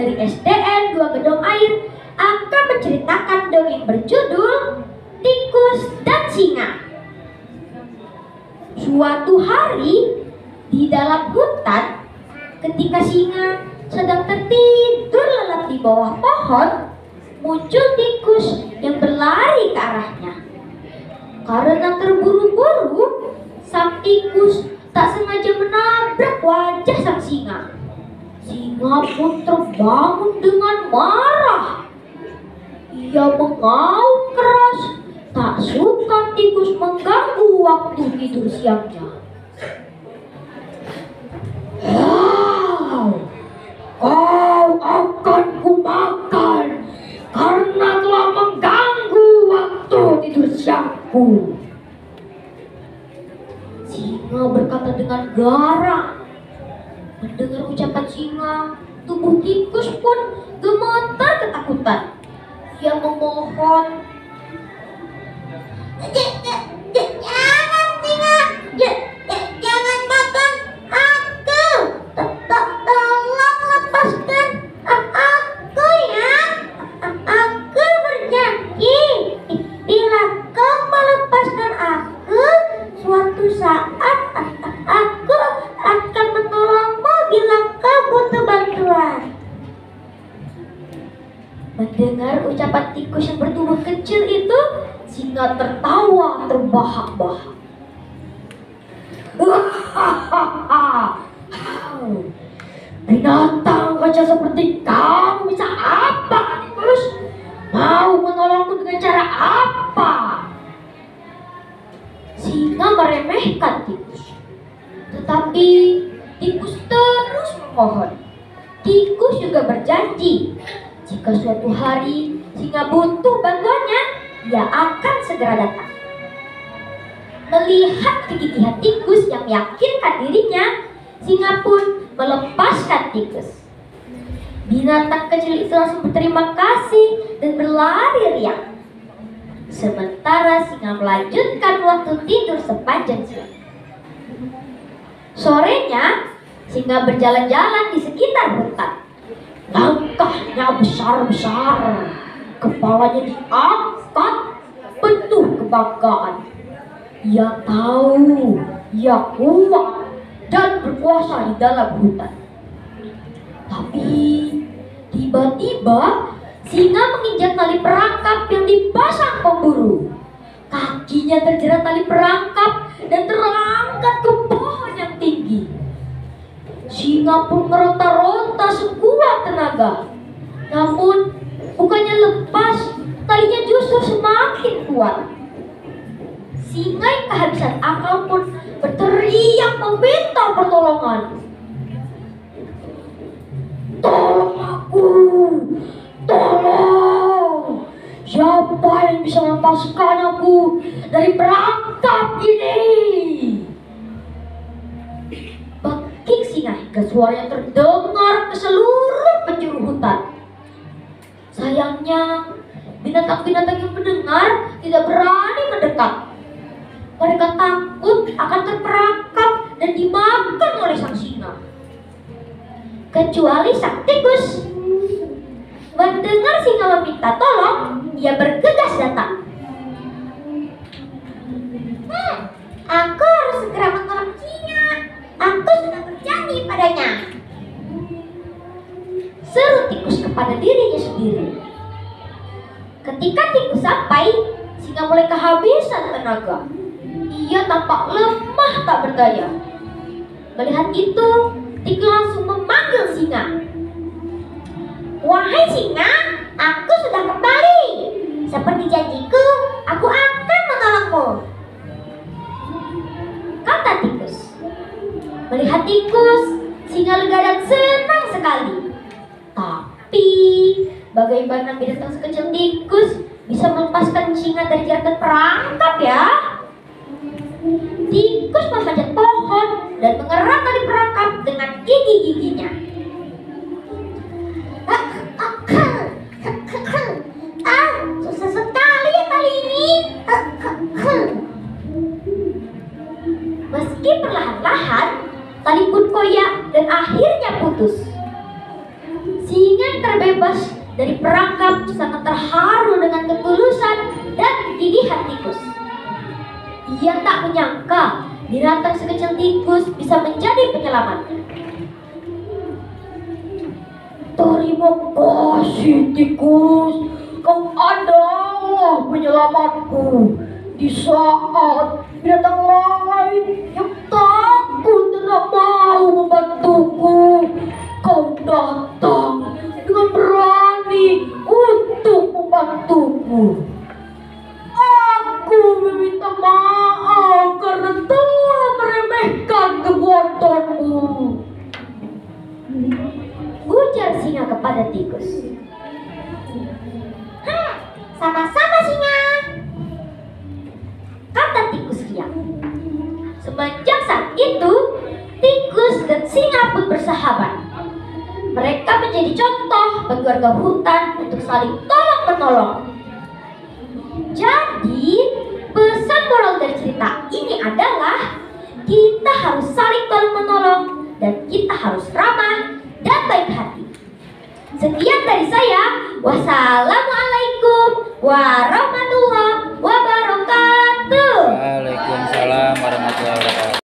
dari SDN 2 Gedong Air akan menceritakan dongeng berjudul Tikus dan Singa. Suatu hari di dalam hutan, ketika singa sedang tertidur lelap di bawah pohon, muncul tikus yang berlari ke arahnya. Karena terburu-buru, sang tikus tak sengaja menabrak wajah sang singa. Singa pun terbangun dengan marah. Ia mengaum keras, tak suka tikus mengganggu waktu tidur siangnya. Kau akan kumakan karena telah mengganggu waktu tidur siangku. Singa berkata dengan garang. Mendengar ucapan singa, tubuh tikus pun gemetar ketakutan. Ia memohon, jangan singa, jangan makan aku. Tolong lepaskan aku ya. Aku berjanji, bila kau melepaskan aku, suatu saat aku akan menolongmu bila kau butuh bantuan. Mendengar ucapan tikus yang bertubuh kecil itu, singa tertawa terbahak-bahak. Binatang kecil seperti kamu bisa apa, tikus? Mau menolongku dengan cara apa? Singa meremehkan tikus. Tetapi tikus terus memohon. Tikus juga berjanji, jika suatu hari singa butuh bantuannya, ia akan segera datang. Melihat kegigihan tikus yang meyakinkan dirinya, singa pun melepaskan tikus. Binatang kecil itu langsung berterima kasih dan berlari riang. Sementara singa melanjutkan waktu tidur sepanjang siang. Sorenya, singa berjalan-jalan di sekitar hutan. Langkahnya besar-besar, kepalanya diangkat, penuh kebanggaan. Ia tahu ia kuat dan berkuasa di dalam hutan. Tapi tiba-tiba singa menginjak tali perangkap yang dipasang pemburu. Kakinya terjerat tali perangkap dan terangkat ke pohon yang tinggi. Singa pun meronta-ronta sekuat tenaga. Namun bukannya lepas, talinya justru semakin kuat. Singa yang kehabisan akal pun berteriak meminta pertolongan. Tolong aku, tolong! Siapa yang bisa melepaskan aku dari perangkap ini? Bekik singa hingga suaranya terdengar ke seluruh penjuru hutan. Sayangnya, binatang-binatang yang mendengar tidak berani mendekat. Mereka takut akan terperangkap dan dimakan oleh sang singa. Kecuali sang tikus. Mendengar singa meminta tolong, ia bergegas datang. Aku harus segera menolong singa. Aku sudah berjanji padanya, seru tikus kepada dirinya sendiri. Ketika tikus sampai, singa mulai kehabisan tenaga. Ia tampak lemah tak berdaya. Melihat itu, tikus langsung memanggil singa. Wahai singa, aku sudah kembali. Seperti janjiku, aku akan menolongmu, kata tikus. Melihat tikus, singa lega dan senang sekali. Tapi bagaimana binatang sekecil tikus bisa melepaskan singa dari jeratan perangkap ya? Tikus memanjat pohon dan mengerat tali perangkap dengan gigi-giginya. Susah sekali tali ini. Meski perlahan-lahan, tali pun koyak dan akhirnya putus. Singa yang terbebas dari perangkap sangat terharu dengan ketulusan dan kegigihan tikus. Ia tak menyangka binatang sekecil tikus bisa menjadi penyelamatnya. Terima kasih tikus, kau adalah penyelamatku di saat binatang lain yang takut dan tak mau membantuku. Kau datang dengan berani untuk membantuku. Aku meminta maaf karena telah meremehkan kekuatanmu, ujar singa kepada tikus. Sama-sama singa, kata tikus riang. Semenjak saat itu, tikus dan singa pun bersahabat. Mereka menjadi contoh bagi warga hutan untuk saling tolong-menolong. Jadi, pesan moral dari cerita ini adalah kita harus saling tolong-menolong dan kita harus ramah dan baik hati. Sekian dari saya. Wassalamualaikum warahmatullahi